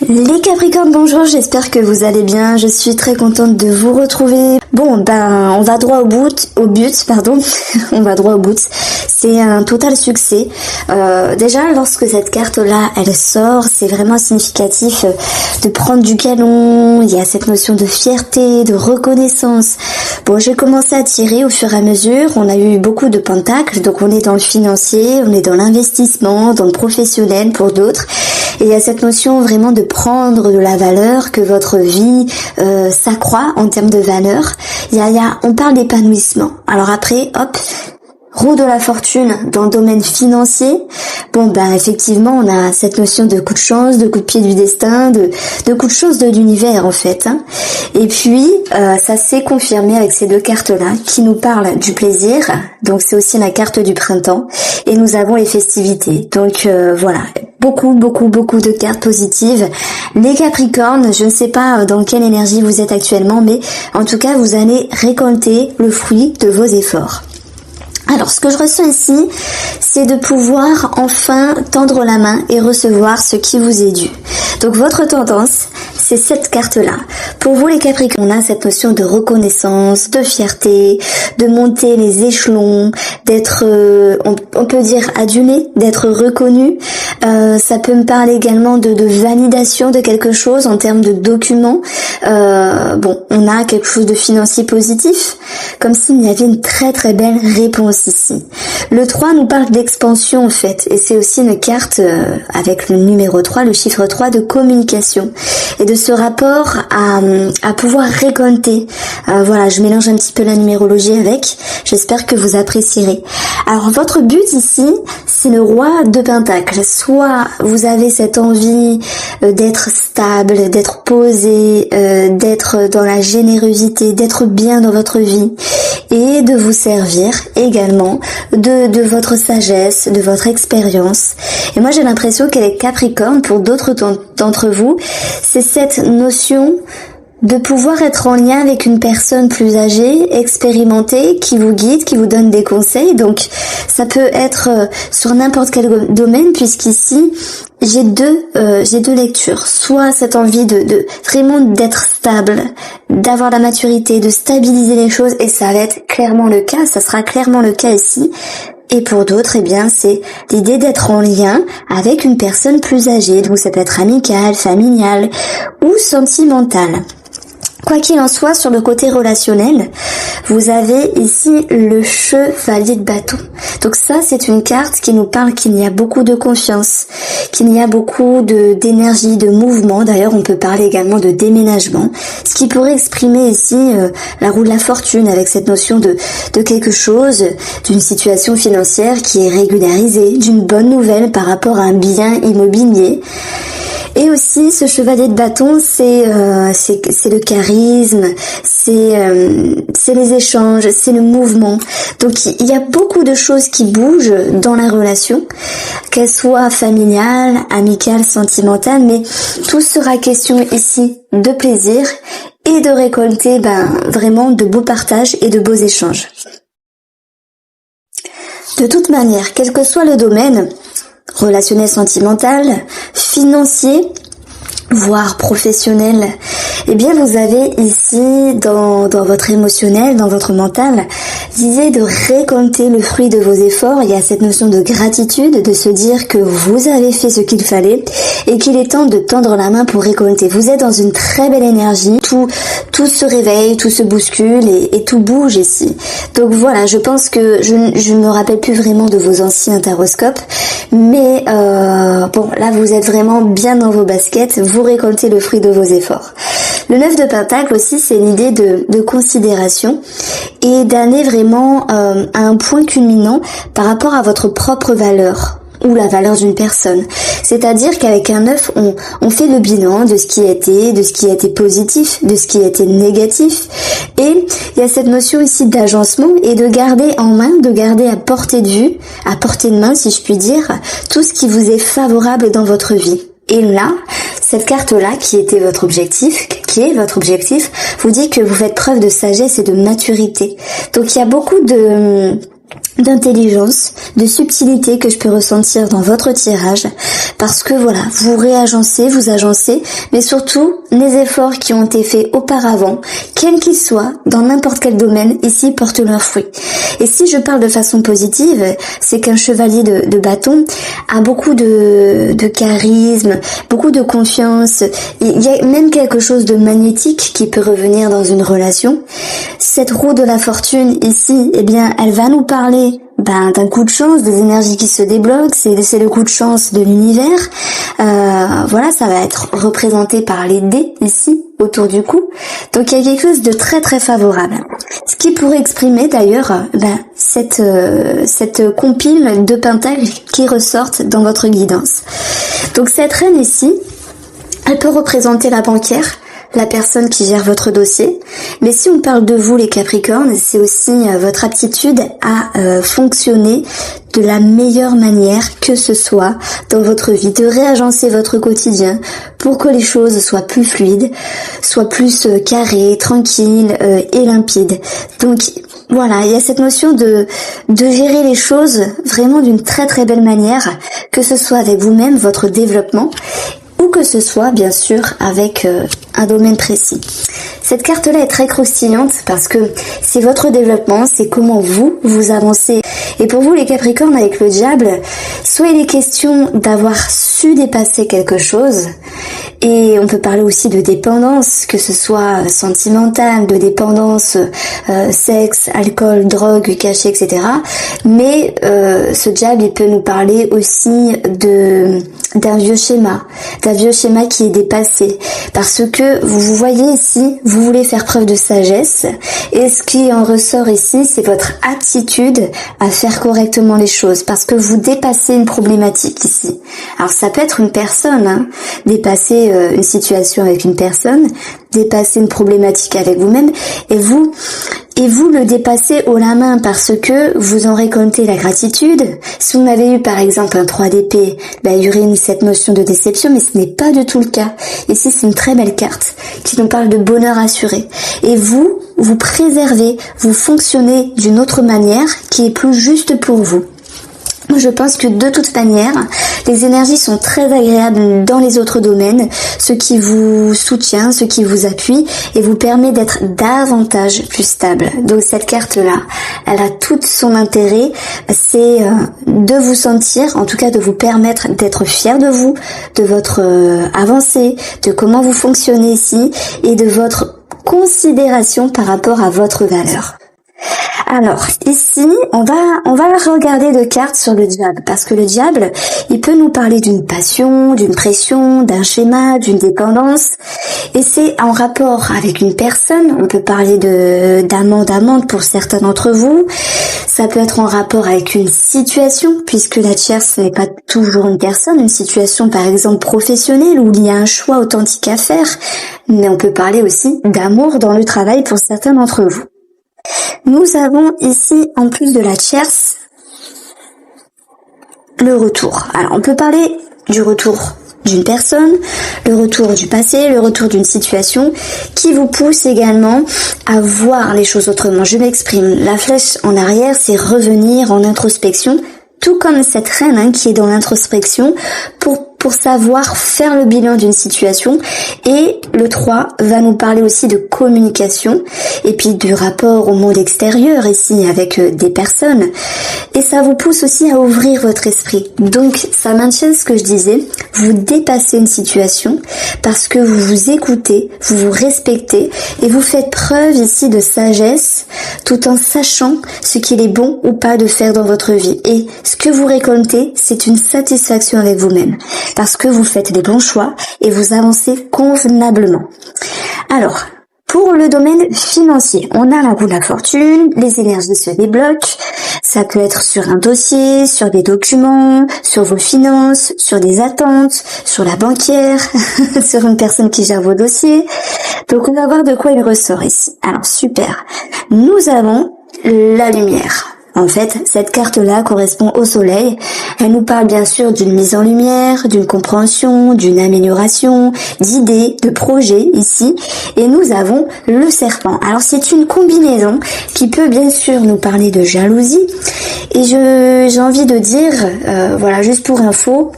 Les Capricornes, bonjour, j'espère que vous allez bien, je suis très contente de vous retrouver. Bon, on va droit au but, on va droit au but. C'est un total succès. Déjà, lorsque cette carte-là, elle sort, c'est vraiment significatif de prendre du galon. Il y a cette notion de fierté, de reconnaissance. Bon, j'ai commencé à tirer au fur et à mesure. On a eu beaucoup de pentacles, donc on est dans le financier, on est dans l'investissement, dans le professionnel pour d'autres. Et il y a cette notion vraiment de prendre de la valeur, que votre vie s'accroît en termes de valeur. On parle d'épanouissement. Alors après, hop, roue de la fortune dans le domaine financier. Bon, effectivement, on a cette notion de coup de chance, de coup de pied du destin, de coup de chance de l'univers en fait. Et puis, ça s'est confirmé avec ces deux cartes-là qui nous parlent du plaisir. Donc c'est aussi la carte du printemps. Et nous avons les festivités. Donc voilà, beaucoup de cartes positives. Les Capricornes, je ne sais pas dans quelle énergie vous êtes actuellement, mais en tout cas, vous allez récolter le fruit de vos efforts. Alors, ce que je ressens ici, c'est de pouvoir enfin tendre la main et recevoir ce qui vous est dû. Donc, votre tendance, c'est cette carte-là. Pour vous, les Capricornes, on a cette notion de reconnaissance, de fierté, de monter les échelons, d'être, on peut dire, adulé, d'être reconnu. Ça peut me parler également de validation de quelque chose en termes de documents. On a quelque chose de financier positif, comme s'il y avait une très très belle réponse ici. Le 3 nous parle d'expansion en fait, et c'est aussi une carte avec le numéro 3, le chiffre 3 de communication, et de ce rapport à pouvoir récolter. Voilà, je mélange un petit peu la numérologie avec, j'espère que vous apprécierez. Alors votre but ici, c'est le roi de Pentacles. Soit vous avez cette envie d'être stable, d'être posé, d'être dans la générosité, d'être bien dans votre vie, et de vous servir également de votre sagesse, de votre expérience. Et moi j'ai l'impression qu'elle est Capricorne, pour d'autres d'entre vous, c'est cette notion de pouvoir être en lien avec une personne plus âgée, expérimentée, qui vous guide, qui vous donne des conseils. Donc ça peut être sur n'importe quel domaine, puisqu'ici j'ai deux lectures. Soit cette envie de vraiment d'être stable, d'avoir la maturité, de stabiliser les choses, et ça va être clairement le cas, ça sera clairement le cas ici. Et pour d'autres, c'est l'idée d'être en lien avec une personne plus âgée. Donc ça peut être amical, familial ou sentimental. Quoi qu'il en soit, sur le côté relationnel, vous avez ici le chevalier de bâton. Donc ça, c'est une carte qui nous parle qu'il y a beaucoup de confiance, qu'il y a beaucoup d'énergie, de mouvement. D'ailleurs, on peut parler également de déménagement, ce qui pourrait exprimer ici la roue de la fortune, avec cette notion de quelque chose, d'une situation financière qui est régularisée, d'une bonne nouvelle par rapport à un bien immobilier. Et aussi, ce chevalier de bâton, c'est le charisme, c'est les échanges, c'est le mouvement. Donc, il y a beaucoup de choses qui bougent dans la relation, qu'elle soit familiale, amicale, sentimentale, mais tout sera question ici de plaisir et de récolter vraiment de beaux partages et de beaux échanges. De toute manière, quel que soit le domaine, relationnel, sentimental, financier, voire professionnel, vous avez ici dans votre émotionnel, dans votre mental, l'idée de récolter le fruit de vos efforts. Il y a cette notion de gratitude, de se dire que vous avez fait ce qu'il fallait et qu'il est temps de tendre la main pour récolter. Vous êtes dans une très belle énergie, tout se réveille, tout se bouscule et tout bouge ici. Donc voilà, je pense que je ne me rappelle plus vraiment de vos anciens taroscopes, mais là vous êtes vraiment bien dans vos baskets, vous récoltez le fruit de vos efforts. Le 9 de Pentacle aussi, c'est l'idée de considération et d'aller vraiment à un point culminant par rapport à votre propre valeur ou la valeur d'une personne. C'est-à-dire qu'avec un 9, on fait le bilan de ce qui a été positif, de ce qui a été négatif. Et il y a cette notion ici d'agencement et de garder en main, de garder à portée de vue, à portée de main si je puis dire, tout ce qui vous est favorable dans votre vie. Et là, cette carte-là, qui est votre objectif, vous dit que vous faites preuve de sagesse et de maturité. Donc il y a beaucoup de d'intelligence, de subtilité que je peux ressentir dans votre tirage, parce que voilà, vous réagencez, vous agencez, mais surtout les efforts qui ont été faits auparavant, quels qu'ils soient, dans n'importe quel domaine, ici portent leurs fruits. Et si je parle de façon positive, c'est qu'un chevalier de bâton a beaucoup de charisme, beaucoup de confiance, il y a même quelque chose de magnétique qui peut revenir dans une relation. Cette roue de la fortune ici, eh bien, elle va nous parler d'un coup de chance, des énergies qui se débloquent, c'est le coup de chance de l'univers. Voilà, ça va être représenté par les dés ici, autour du cou. Donc il y a quelque chose de très très favorable. Ce qui pourrait exprimer d'ailleurs cette compile de pentacles qui ressortent dans votre guidance. Donc cette reine ici, elle peut représenter la banquière, la personne qui gère votre dossier. Mais si on parle de vous les Capricornes, c'est aussi votre aptitude à fonctionner de la meilleure manière que ce soit dans votre vie, de réagencer votre quotidien pour que les choses soient plus fluides, soient plus carrées, tranquilles et limpides. Donc voilà, il y a cette notion de gérer les choses vraiment d'une très très belle manière, que ce soit avec vous-même, votre développement, ou que ce soit bien sûr avec un domaine précis. Cette carte-là est très croustillante parce que c'est votre développement, c'est comment vous avancez. Et pour vous les Capricornes avec le diable, soit il est question d'avoir su dépasser quelque chose, et on peut parler aussi de dépendance, que ce soit sentimentale, de dépendance, sexe, alcool, drogue, cachet, etc. Mais ce diable, il peut nous parler aussi d'un vieux schéma qui est dépassé. Parce que vous voyez ici, vous voulez faire preuve de sagesse, et ce qui en ressort ici, c'est votre attitude à faire correctement les choses, parce que vous dépassez une problématique ici. Alors ça peut être une personne, dépasser une situation avec une personne, dépasser une problématique avec vous-même, et vous le dépassez haut la main parce que vous en récoltez la gratitude. Si vous avez eu par exemple un 3 d'épée, il y aurait cette notion de déception, mais ce n'est pas du tout le cas. Ici c'est une très belle carte qui nous parle de bonheur assuré. Et vous préservez, vous fonctionnez d'une autre manière qui est plus juste pour vous. Je pense que de toute manière, les énergies sont très agréables dans les autres domaines, ce qui vous soutient, ce qui vous appuie et vous permet d'être davantage plus stable. Donc cette carte-là, elle a tout son intérêt, c'est de vous sentir, en tout cas de vous permettre d'être fier de vous, de votre avancée, de comment vous fonctionnez ici et de votre considération par rapport à votre valeur. Alors, ici, on va regarder deux cartes sur le diable, parce que le diable, il peut nous parler d'une passion, d'une pression, d'un schéma, d'une dépendance, et c'est en rapport avec une personne. On peut parler d'amant, d'amante pour certains d'entre vous. Ça peut être en rapport avec une situation, puisque la tierce n'est pas toujours une personne, une situation par exemple professionnelle où il y a un choix authentique à faire, mais on peut parler aussi d'amour dans le travail pour certains d'entre vous. Nous avons ici, en plus de la tierce, le retour. Alors, on peut parler du retour d'une personne, le retour du passé, le retour d'une situation qui vous pousse également à voir les choses autrement. Je m'exprime. La flèche en arrière, c'est revenir en introspection, tout comme cette reine qui est dans l'introspection pour savoir faire le bilan d'une situation. Et le 3 va nous parler aussi de communication et puis du rapport au monde extérieur ici avec des personnes. Et ça vous pousse aussi à ouvrir votre esprit. Donc ça maintient ce que je disais, vous dépassez une situation parce que vous vous écoutez, vous vous respectez et vous faites preuve ici de sagesse tout en sachant ce qu'il est bon ou pas de faire dans votre vie. Et ce que vous récoltez, c'est une satisfaction avec vous-même. Parce que vous faites des bons choix et vous avancez convenablement. Alors, pour le domaine financier, on a la roue de la fortune, les énergies se débloquent, ça peut être sur un dossier, sur des documents, sur vos finances, sur des attentes, sur la banquière, sur une personne qui gère vos dossiers. Donc on va voir de quoi il ressort ici. Alors super, nous avons la lumière. En fait, cette carte-là correspond au soleil. Elle nous parle bien sûr d'une mise en lumière, d'une compréhension, d'une amélioration, d'idées, de projets ici. Et nous avons le serpent. Alors c'est une combinaison qui peut bien sûr nous parler de jalousie. Et j'ai envie de dire, voilà, juste pour info,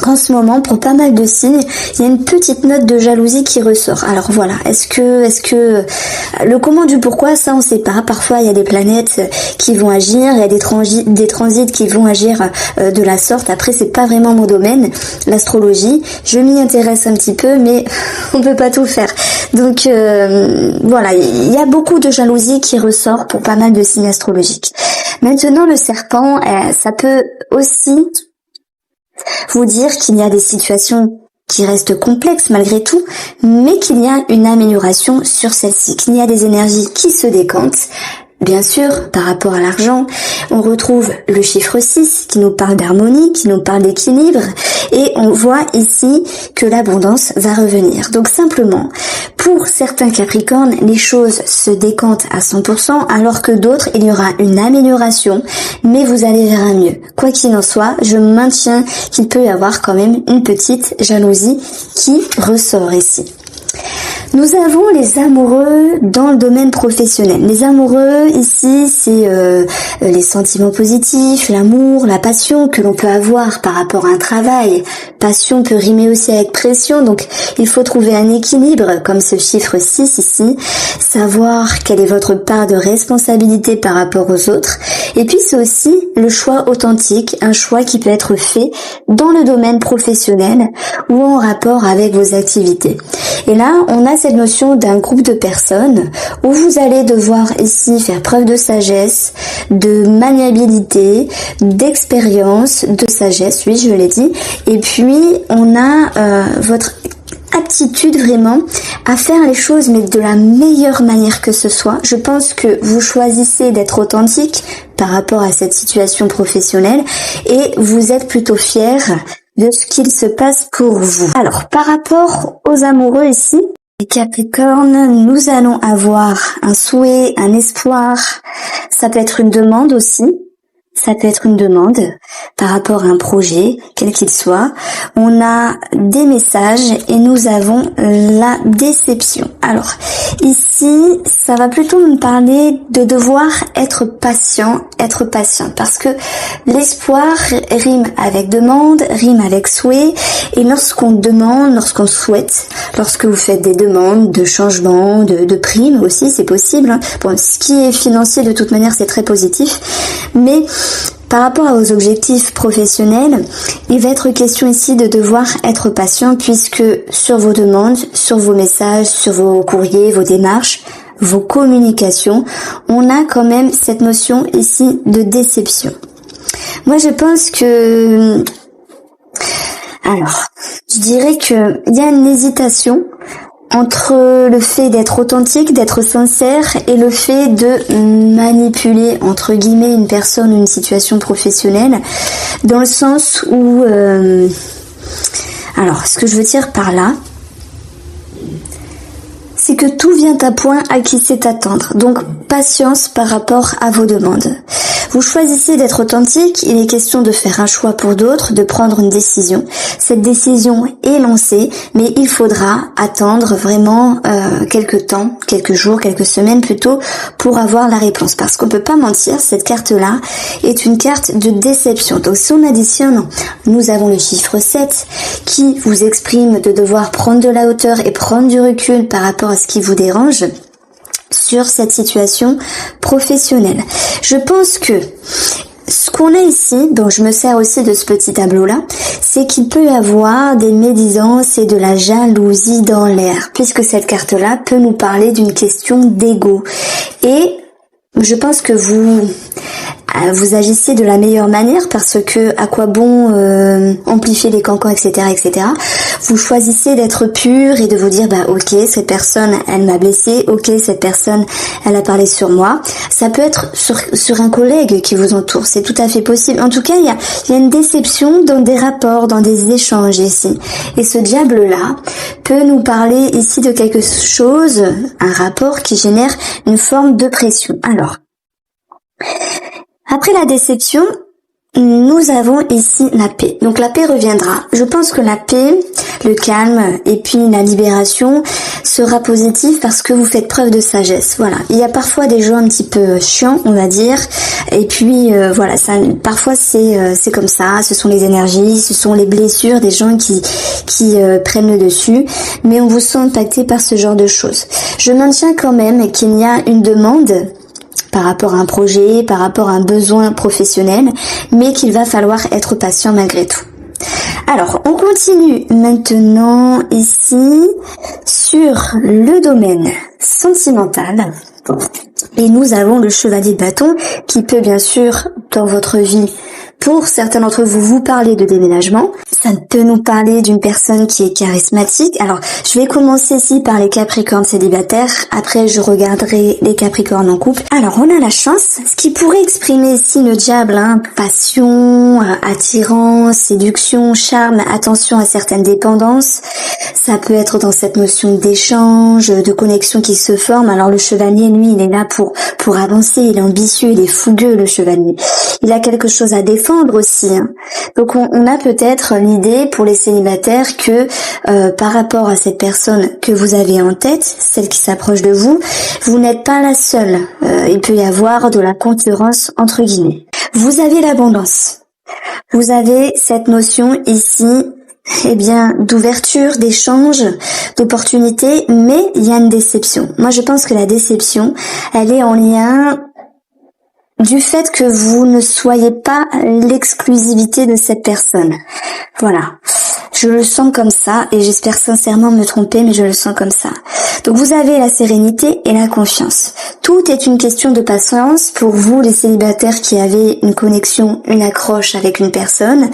qu'en ce moment, pour pas mal de signes, il y a une petite note de jalousie qui ressort. Alors voilà, est-ce que le comment du pourquoi, ça on sait pas. Parfois il y a des planètes qui vont agir, il y a des transits qui vont agir de la sorte. Après c'est pas vraiment mon domaine, l'astrologie. Je m'y intéresse un petit peu, mais on peut pas tout faire. Donc voilà, il y a beaucoup de jalousie qui ressort pour pas mal de signes astrologiques. Maintenant le serpent, ça peut aussi vous dire qu'il y a des situations qui restent complexes malgré tout, mais qu'il y a une amélioration sur celle-ci, qu'il y a des énergies qui se décantent. Bien sûr, par rapport à l'argent, on retrouve le chiffre 6 qui nous parle d'harmonie, qui nous parle d'équilibre, et on voit ici que l'abondance va revenir. Donc simplement, pour certains Capricornes, les choses se décantent à 100%, alors que d'autres, il y aura une amélioration, mais vous allez vers un mieux. Quoi qu'il en soit, je maintiens qu'il peut y avoir quand même une petite jalousie qui ressort ici. Nous avons les amoureux dans le domaine professionnel. Les amoureux ici, c'est les sentiments positifs, l'amour, la passion que l'on peut avoir par rapport à un travail. Passion peut rimer aussi avec pression, donc il faut trouver un équilibre, comme ce chiffre 6 ici, savoir quelle est votre part de responsabilité par rapport aux autres. Et puis c'est aussi le choix authentique, un choix qui peut être fait dans le domaine professionnel ou en rapport avec vos activités. Et là, on a cette notion d'un groupe de personnes où vous allez devoir ici faire preuve de sagesse, de maniabilité, d'expérience, de sagesse, oui, je l'ai dit. Et puis, on a votre aptitude vraiment à faire les choses, mais de la meilleure manière que ce soit. Je pense que vous choisissez d'être authentique par rapport à cette situation professionnelle et vous êtes plutôt fier de ce qu'il se passe pour vous. Alors, par rapport aux amoureux ici, les Capricornes, nous allons avoir un souhait, un espoir. Ça peut être une demande aussi. Ça peut être une demande par rapport à un projet, quel qu'il soit. On a des messages et nous avons la déception. Alors, ici, ça va plutôt nous parler de devoir être patient, parce que l'espoir rime avec demande, rime avec souhait, et lorsqu'on demande, lorsqu'on souhaite, lorsque vous faites des demandes de changement, de primes aussi, c'est possible. Bon, ce qui est financier, de toute manière, c'est très positif, mais par rapport aux objectifs professionnels, il va être question ici de devoir être patient puisque sur vos demandes, sur vos messages, sur vos courriers, vos démarches, vos communications, on a quand même cette notion ici de déception. Moi, je pense que... Alors, je dirais que il y a une hésitation entre le fait d'être authentique, d'être sincère et le fait de manipuler, entre guillemets, une personne ou une situation professionnelle, dans le sens où... Alors, ce que je veux dire par là, c'est que tout vient à point à qui sait attendre. Donc, patience par rapport à vos demandes. Vous choisissez d'être authentique, il est question de faire un choix pour d'autres, de prendre une décision. Cette décision est lancée, mais il faudra attendre vraiment quelques temps, quelques jours, quelques semaines plutôt, pour avoir la réponse. Parce qu'on peut pas mentir, cette carte-là est une carte de déception. Donc si on additionne, nous avons le chiffre 7 qui vous exprime de devoir prendre de la hauteur et prendre du recul par rapport à ce qui vous dérange sur cette situation professionnelle. Je pense que ce qu'on a ici, dont je me sers aussi de ce petit tableau-là, c'est qu'il peut y avoir des médisances et de la jalousie dans l'air, puisque cette carte-là peut nous parler d'une question d'ego. Et je pense que vous agissez de la meilleure manière parce que à quoi bon amplifier les cancans, etc., etc. Vous choisissez d'être pur et de vous dire ok, cette personne elle m'a blessé, ok, cette personne elle a parlé sur moi. Ça peut être sur un collègue qui vous entoure, c'est tout à fait possible. En tout cas, il y a une déception dans des rapports, dans des échanges ici. Et ce diable-là peut nous parler ici de quelque chose, un rapport qui génère une forme de pression. Alors, Après la déception, nous avons ici la paix. Donc la paix reviendra. Je pense que la paix, le calme et puis la libération sera positive parce que vous faites preuve de sagesse. Voilà. Il y a parfois des gens un petit peu chiants, on va dire. Et puis voilà, ça, parfois c'est comme ça. Ce sont les énergies, ce sont les blessures des gens qui prennent le dessus. Mais on vous sent impacté par ce genre de choses. Je maintiens quand même qu'il y a une demande par rapport à un projet, par rapport à un besoin professionnel, mais qu'il va falloir être patient malgré tout. Alors, on continue maintenant ici sur le domaine sentimental. Et nous avons le chevalier de bâton qui peut bien sûr, dans votre vie, pour certains d'entre vous, vous parler de déménagement. Ça peut nous parler d'une personne qui est charismatique. Alors, je vais commencer ici par les Capricornes célibataires. Après, je regarderai les Capricornes en couple. Alors, on a la chance. Ce qui pourrait exprimer ici le diable, passion, attirance, séduction, charme, attention à certaines dépendances. Ça peut être dans cette notion d'échange, de connexion qui se forme. Alors, le chevalier, lui, il est là pour avancer. Il est ambitieux, il est fougueux, le chevalier. Il a quelque chose à défendre aussi. Donc, on a peut-être l'idée pour les célibataires que par rapport à cette personne que vous avez en tête, celle qui s'approche de vous, vous n'êtes pas la seule. Il peut y avoir de la concurrence entre guillemets. Vous avez l'abondance. Vous avez cette notion ici, d'ouverture, d'échange, d'opportunité, mais il y a une déception. Moi, je pense que la déception, elle est en lien du fait que vous ne soyez pas l'exclusivité de cette personne. Voilà. Je le sens comme ça et j'espère sincèrement me tromper, mais je le sens comme ça. Donc vous avez la sérénité et la confiance. Tout est une question de patience pour vous les célibataires qui avez une connexion, une accroche avec une personne,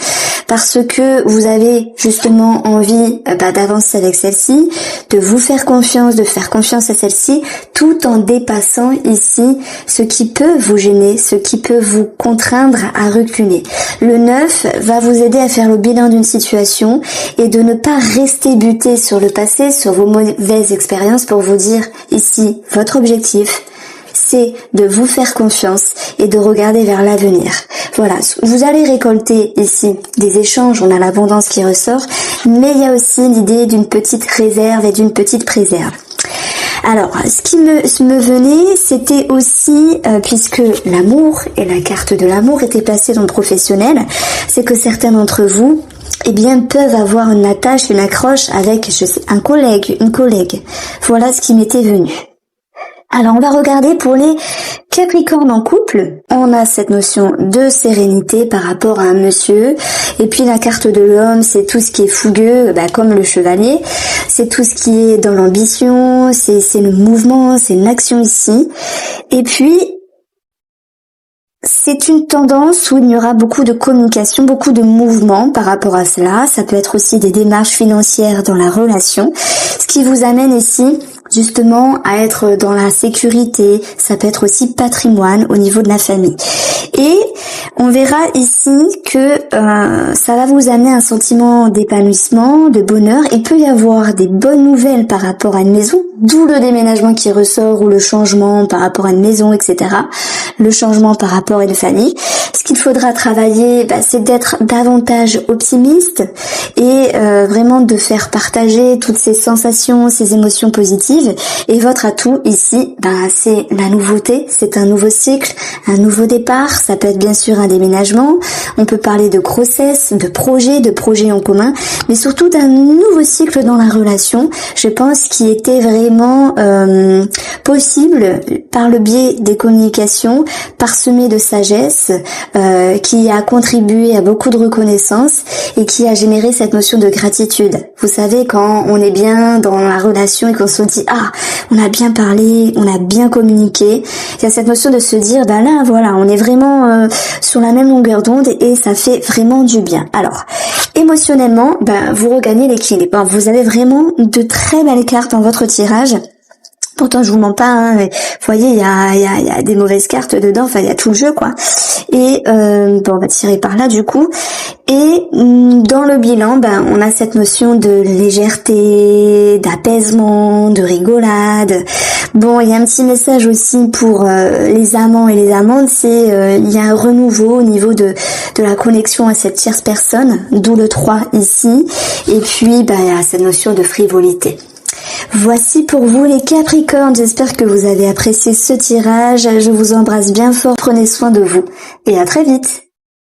parce que vous avez justement envie d'avancer avec celle-ci, de vous faire confiance, de faire confiance à celle-ci, tout en dépassant ici ce qui peut vous gêner, ce qui peut vous contraindre à reculer. Le 9 va vous aider à faire le bilan d'une situation et de ne pas rester buté sur le passé, sur vos mauvaises expériences pour vous dire ici, votre objectif, c'est de vous faire confiance et de regarder vers l'avenir. Voilà, vous allez récolter ici des échanges, on a l'abondance qui ressort, mais il y a aussi l'idée d'une petite réserve et d'une petite préserve. Alors, ce qui me venait, c'était aussi, puisque l'amour et la carte de l'amour était placée dans le professionnel, c'est que certains d'entre vous, peuvent avoir une attache, une accroche avec, un collègue, une collègue. Voilà ce qui m'était venu. Alors, on va regarder pour les Capricornes en couple. On a cette notion de sérénité par rapport à un monsieur. Et puis, la carte de l'homme, c'est tout ce qui est fougueux, comme le chevalier. C'est tout ce qui est dans l'ambition, c'est le mouvement, c'est une action ici. Et puis, c'est une tendance où il y aura beaucoup de communication, beaucoup de mouvement par rapport à cela. Ça peut être aussi des démarches financières dans la relation. Ce qui vous amène ici justement à être dans la sécurité. Ça peut être aussi patrimoine au niveau de la famille. Et on verra ici que ça va vous amener un sentiment d'épanouissement, de bonheur. Il peut y avoir des bonnes nouvelles par rapport à une maison, d'où le déménagement qui ressort ou le changement par rapport à une maison, etc. Le changement par rapport à une famille. Ce qu'il faudra travailler, c'est d'être davantage optimiste et vraiment de faire partager toutes ces sensations, ces émotions positives. Et votre atout ici, c'est la nouveauté, c'est un nouveau cycle, un nouveau départ. Ça peut être bien sûr un déménagement. On peut parler de grossesse, de projets en commun, mais surtout d'un nouveau cycle dans la relation. Je pense qui était vraiment possible par le biais des communications, parsemé de sagesse, qui a contribué à beaucoup de reconnaissance et qui a généré cette notion de gratitude. Vous savez, quand on est bien dans la relation et qu'on se dit on a bien parlé, on a bien communiqué, il y a cette notion de se dire là voilà, on est vraiment sur la même longueur d'onde et ça fait vraiment du bien. Alors, émotionnellement, vous regagnez l'équilibre. Vous avez vraiment de très belles cartes dans votre tirage. Pourtant, je vous mens pas, mais vous voyez, il y a des mauvaises cartes dedans, il y a tout le jeu, quoi. Et, on va tirer par là, du coup. Et, dans le bilan, on a cette notion de légèreté, d'apaisement, de rigolade. Bon, il y a un petit message aussi pour les amants et les amantes, c'est il y a un renouveau au niveau de la connexion à cette tierce personne, d'où le 3 ici, et puis il y a cette notion de frivolité. Voici pour vous les Capricornes, j'espère que vous avez apprécié ce tirage, je vous embrasse bien fort, prenez soin de vous, et à très vite.